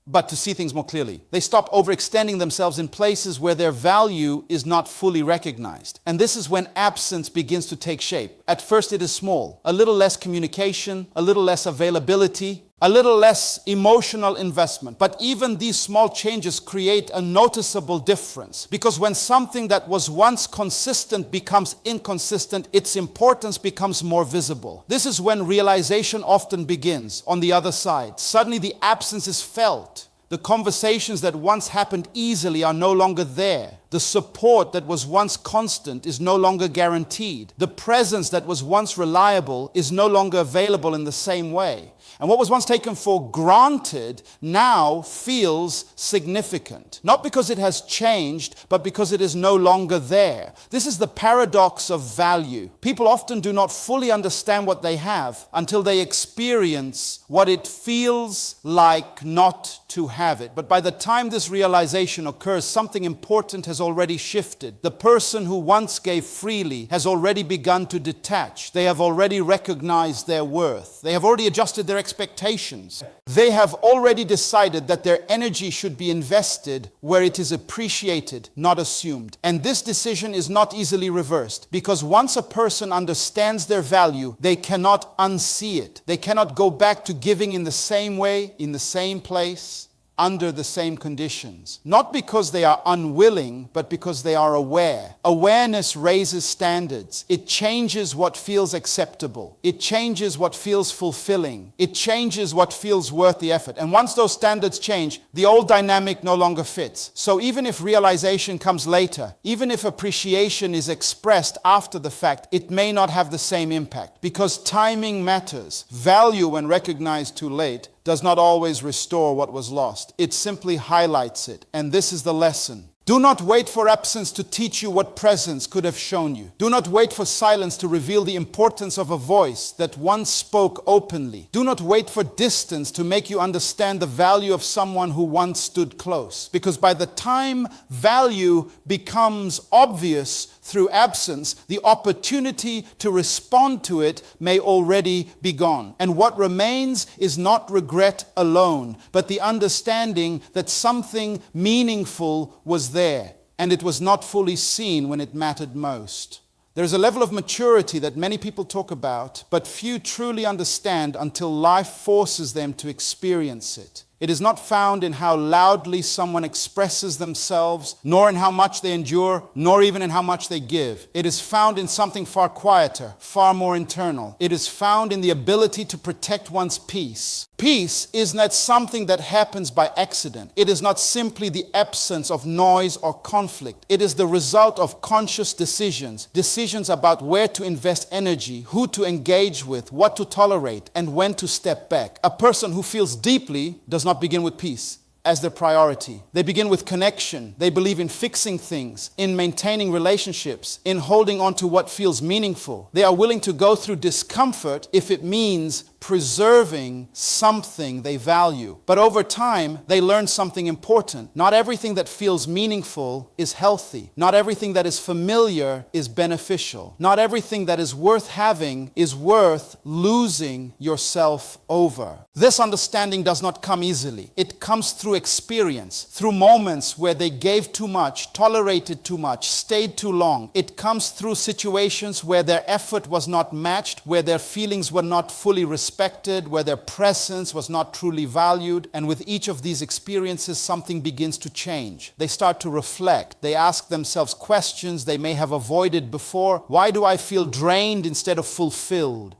but to see things more clearly. They stop overextending themselves in places where their value is not fully recognized. And this is when absence begins to take shape. At first it is small, a little less communication, a little less availability, a little less emotional investment. But even these small changes create a noticeable difference. Because when something that was once consistent becomes inconsistent, its importance becomes more visible. This is when realization often begins on the other side. Suddenly the absence is felt. The conversations that once happened easily are no longer there. The support that was once constant is no longer guaranteed. The presence that was once reliable is no longer available in the same way. And what was once taken for granted now feels significant. Not because it has changed, but because it is no longer there. This is the paradox of value. People often do not fully understand what they have until they experience what it feels like not to have it. But by the time this realization occurs, something important has already shifted. The person who once gave freely has already begun to detach. They have already recognized their worth. They have already adjusted their expectations. They have already decided that their energy should be invested where it is appreciated, not assumed. And this decision is not easily reversed, because once a person understands their value, they cannot unsee it. They cannot go back to giving in the same way, in the same place, under the same conditions. Not because they are unwilling, but because they are aware. Awareness raises standards. It changes what feels acceptable. It changes what feels fulfilling. It changes what feels worth the effort. And once those standards change, the old dynamic no longer fits. So even if realization comes later, even if appreciation is expressed after the fact, it may not have the same impact, because timing matters. Value, when recognized too late, does not always restore what was lost. It simply highlights it. And this is the lesson. Do not wait for absence to teach you what presence could have shown you. Do not wait for silence to reveal the importance of a voice that once spoke openly. Do not wait for distance to make you understand the value of someone who once stood close. Because by the time value becomes obvious through absence, the opportunity to respond to it may already be gone. And what remains is not regret alone, but the understanding that something meaningful was there, and it was not fully seen when it mattered most. There's a level of maturity that many people talk about, but few truly understand until life forces them to experience it. It is not found in how loudly someone expresses themselves, nor in how much they endure, nor even in how much they give. It is found in something far quieter, far more internal. It is found in the ability to protect one's peace. Peace is not something that happens by accident. It is not simply the absence of noise or conflict. It is the result of conscious decisions. Decisions about where to invest energy, who to engage with, what to tolerate, and when to step back. A person who feels deeply does not begin with peace as their priority. They begin with connection. They believe in fixing things, in maintaining relationships, in holding on to what feels meaningful. They are willing to go through discomfort if it means preserving something they value. But over time, they learn something important. Not everything that feels meaningful is healthy. Not everything that is familiar is beneficial. Not everything that is worth having is worth losing yourself over. This understanding does not come easily. It comes through experience, through moments where they gave too much, tolerated too much, stayed too long. It comes through situations where their effort was not matched, where their feelings were not fully respected, where their presence was not truly valued. And with each of these experiences, something begins to change. They start to reflect. They ask themselves questions they may have avoided before. Why do I feel drained instead of fulfilled?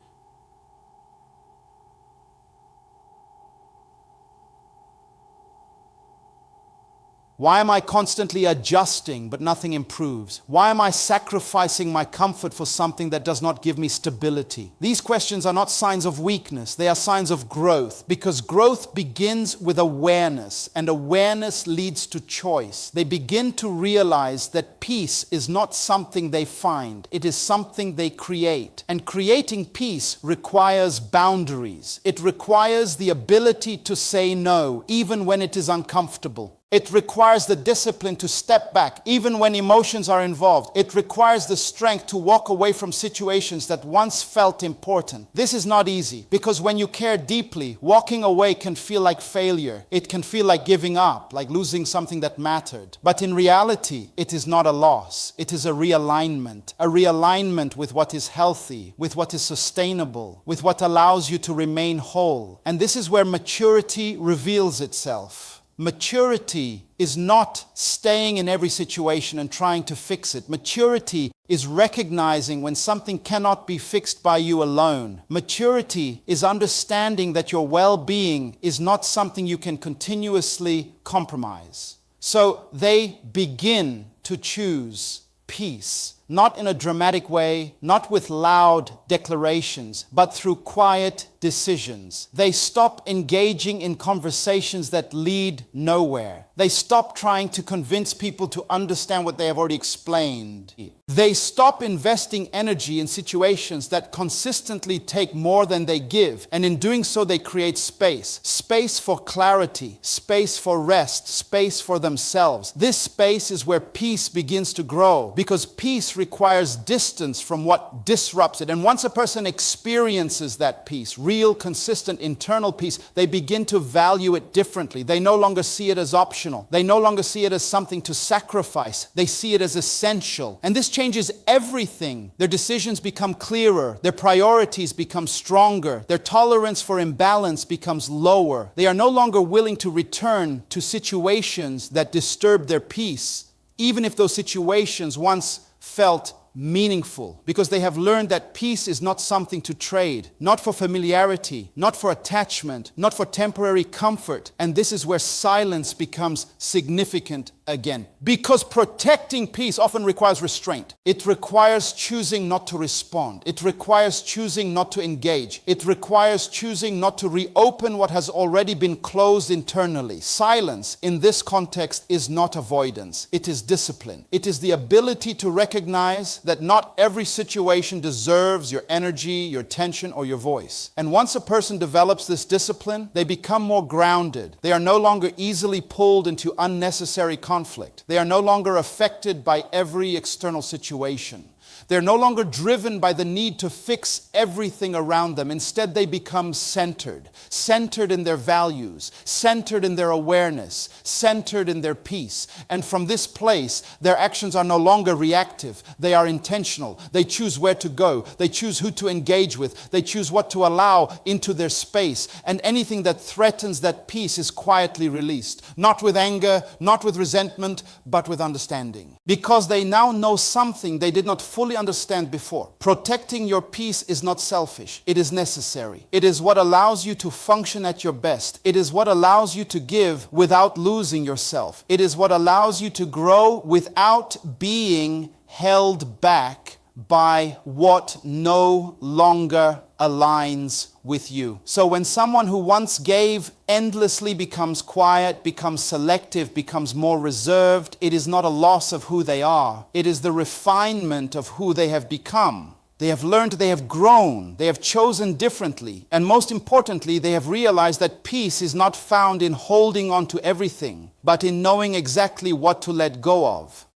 Why am I constantly adjusting but nothing improves? Why am I sacrificing my comfort for something that does not give me stability? These questions are not signs of weakness. They are signs of growth, because growth begins with awareness, and awareness leads to choice. They begin to realize that peace is not something they find. It is something they create. And creating peace requires boundaries. It requires the ability to say no, even when it is uncomfortable. It requires the discipline to step back, even when emotions are involved. It requires the strength to walk away from situations that once felt important. This is not easy, because when you care deeply, walking away can feel like failure. It can feel like giving up, like losing something that mattered. But in reality, it is not a loss. It is a realignment with what is healthy, with what is sustainable, with what allows you to remain whole. And this is where maturity reveals itself. Maturity is not staying in every situation and trying to fix it. Maturity is recognizing when something cannot be fixed by you alone. Maturity is understanding that your well-being is not something you can continuously compromise. So they begin to choose peace, not in a dramatic way, not with loud declarations, but through quiet decisions. They stop engaging in conversations that lead nowhere. They stop trying to convince people to understand what they have already explained. They stop investing energy in situations that consistently take more than they give. And in doing so, they create space. Space for clarity, space for rest, space for themselves. This space is where peace begins to grow, because peace requires distance from what disrupts it. And once a person experiences that peace, real, consistent internal peace, they begin to value it differently. They no longer see it as optional. They no longer see it as something to sacrifice. They see it as essential. And this changes everything. Their decisions become clearer. Their priorities become stronger. Their tolerance for imbalance becomes lower. They are no longer willing to return to situations that disturb their peace, even if those situations once felt meaningful, because they have learned that peace is not something to trade, not for familiarity, not for attachment, not for temporary comfort. And this is where silence becomes significant again. Because protecting peace often requires restraint. It requires choosing not to respond. It requires choosing not to engage. It requires choosing not to reopen what has already been closed internally. Silence in this context is not avoidance. It is discipline. It is the ability to recognize that not every situation deserves your energy, your attention, or your voice. And once a person develops this discipline, they become more grounded. They are no longer easily pulled into unnecessary conflict. They are no longer affected by every external situation. They're no longer driven by the need to fix everything around them. Instead, they become centered in their values, centered in their awareness, centered in their peace. And from this place, their actions are no longer reactive. They are intentional. They choose where to go. They choose who to engage with. They choose what to allow into their space. And anything that threatens that peace is quietly released. Not with anger, not with resentment, but with understanding. Because they now know something they did not fully understand before. Protecting your peace is not selfish. It is necessary. It is what allows you to function at your best. It is what allows you to give without losing yourself. It is what allows you to grow without being held back by what no longer aligns with you. So when someone who once gave endlessly becomes quiet, becomes selective, becomes more reserved, it is not a loss of who they are. It is the refinement of who they have become. They have learned, they have grown, they have chosen differently. And most importantly, they have realized that peace is not found in holding on to everything, but in knowing exactly what to let go of.